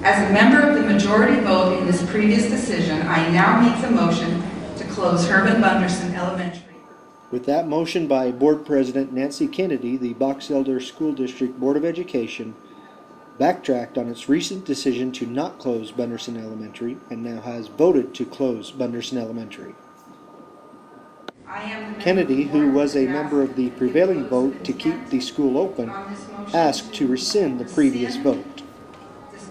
As a member of the majority vote in this previous decision, I now make the motion to close Herman Bunderson Elementary. With that motion by Board President Nancy Kennedy, the Box Elder School District Board of Education backtracked on its recent decision to not close Bunderson Elementary and now has voted to close Bunderson Elementary. Kennedy, who was a member of the prevailing vote to keep the school open, asked to rescind the previous vote.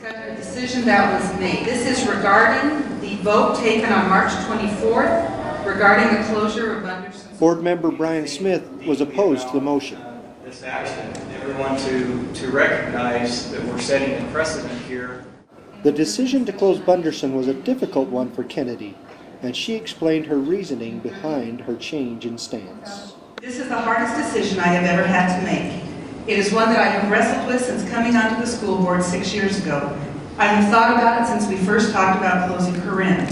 The decision that was made. This is regarding the vote taken on March 24th regarding the closure of Bunderson. Board member Brian Smith was opposed to the motion. This action, everyone to recognize that we're setting a precedent here. The decision to close Bunderson was a difficult one for Kennedy, and she explained her reasoning behind her change in stance. This is the hardest decision I have ever had to make. It is one that I have wrestled with since coming onto the school board 6 years ago. I have thought about it since we first talked about closing Corinne.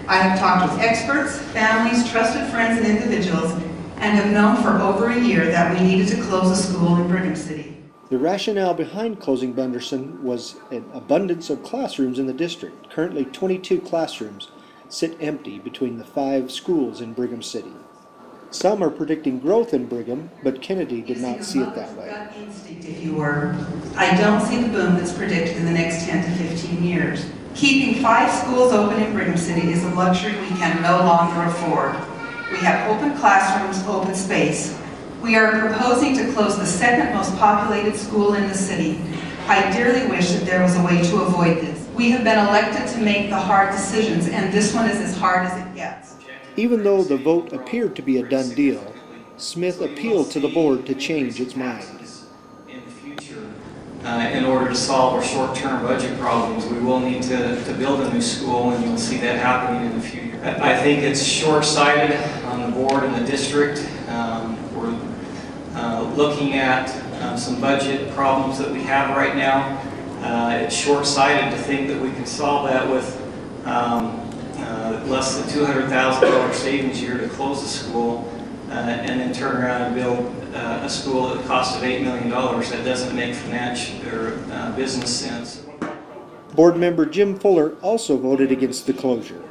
I have talked with experts, families, trusted friends, and individuals, and have known for over a year that we needed to close a school in Brigham City. The rationale behind closing Bunderson was an abundance of classrooms in the district. Currently 22 classrooms sit empty between the 5 schools in Brigham City. Some are predicting growth in Brigham, but Kennedy did not see it that way. Gut instinct, if you were. I don't see the boom that's predicted in the next 10 to 15 years. Keeping 5 schools open in Brigham City is a luxury we can no longer afford. We have open classrooms, open space. We are proposing to close the second most populated school in the city. I dearly wish that there was a way to avoid this. We have been elected to make the hard decisions, and this one is as hard as it gets. Even though the vote appeared to be a done deal, Smith appealed to the board to change its mind. In the future, in order to solve our short-term budget problems, we will need to build a new school, and you'll see that happening in a few years. I think it's short-sighted on the board and the district. We're looking at some budget problems that we have right now. It's short-sighted to think that we can solve that with less than $200,000 savings a year to close the school and then turn around and build a school at the cost of $8 million. That doesn't make financial or business sense. Board member Jim Fuller also voted against the closure.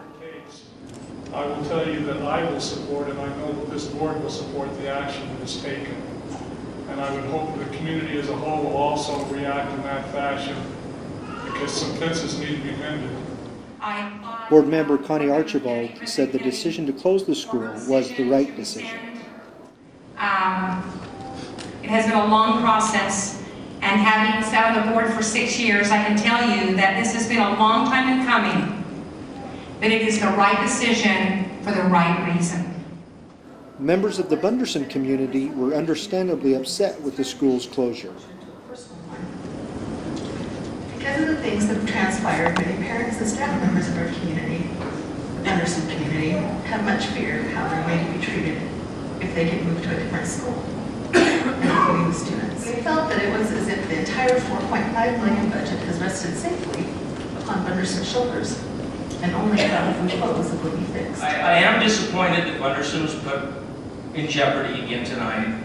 I will tell you that I will support, and I know that this board will support the action that is taken. And I would hope the community as a whole will also react in that fashion, because some fences need to be mended. Board member Connie Archibald said the decision to close the school was the right decision. It has been a long process, and having sat on the board for 6 years, I can tell you that this has been a long time in coming, but it is the right decision for the right reason. Members of the Bunderson community were understandably upset with the school's closure. Because of the things that have transpired, many parents and staff members of our community, the Bunderson community, have much fear of how they're going to be treated if they get moved to a different school, including the students. We felt that it was as if the entire $4.5 million budget has rested safely upon Bunderson's shoulders, and only that if we close it will be fixed. I am disappointed that Bunderson was put in jeopardy again tonight.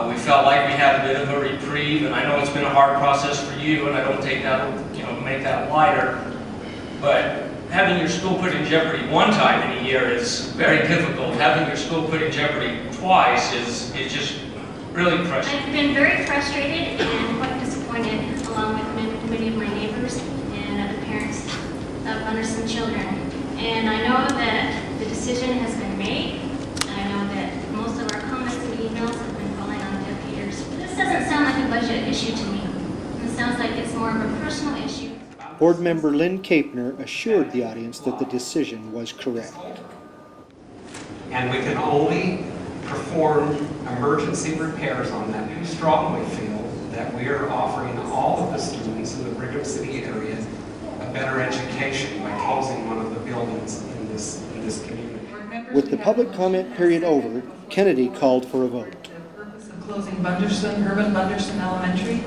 We felt like we had a bit of a reprieve, and I know it's been a hard process for you, and I don't take that, make that lighter. But having your school put in jeopardy one time in a year is very difficult. Having your school put in jeopardy twice is just really frustrating. I've been very frustrated and quite disappointed, along with many of my neighbors and other parents of Bunderson children. And I know that the decision has been made. I know that most of our comments and emails have been falling on deaf ears. This doesn't sound like a budget issue to me. It sounds like it's more of a personal issue. Board member Lynn Kapner assured the audience that the decision was correct. And we can only perform emergency repairs on that. We strongly feel that we are offering all of the students in the Brigham City area a better education by closing one of the buildings in this community. With the public comment period over, Kennedy called for a vote. The purpose of closing Herman Bunderson Elementary.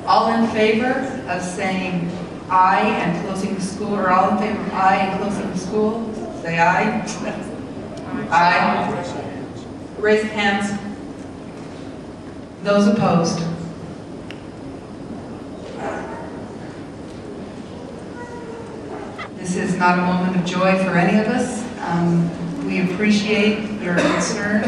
All in favor of saying aye and closing the school, or all in favor of aye and closing the school, say aye. Aye. Raise hands. Those opposed. This is not a moment of joy for any of us. We appreciate your concern,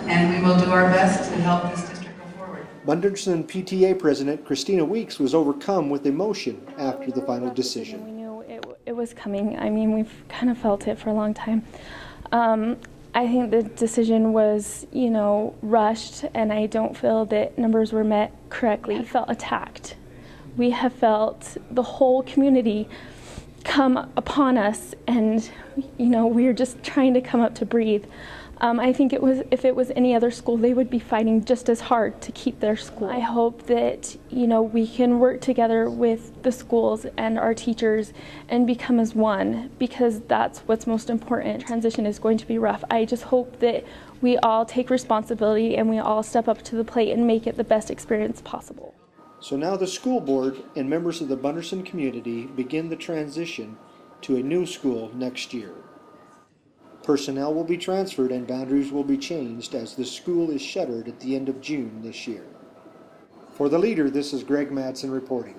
and we will do our best to help this district go forward. Bunderson PTA President Christina Weeks was overcome with emotion after the final decision. We knew it was coming. I mean, we've kind of felt it for a long time. I think the decision was, rushed, and I don't feel that numbers were met correctly. We felt attacked. We have felt the whole community come upon us, and we're just trying to come up to breathe. I think if it was any other school, they would be fighting just as hard to keep their school. I hope that we can work together with the schools and our teachers and become as one, because that's what's most important. Transition is going to be rough. I just hope that we all take responsibility and we all step up to the plate and make it the best experience possible. So now the school board and members of the Bunderson community begin the transition to a new school next year. Personnel will be transferred and boundaries will be changed as the school is shuttered at the end of June this year. For The Leader, this is Greg Madson reporting.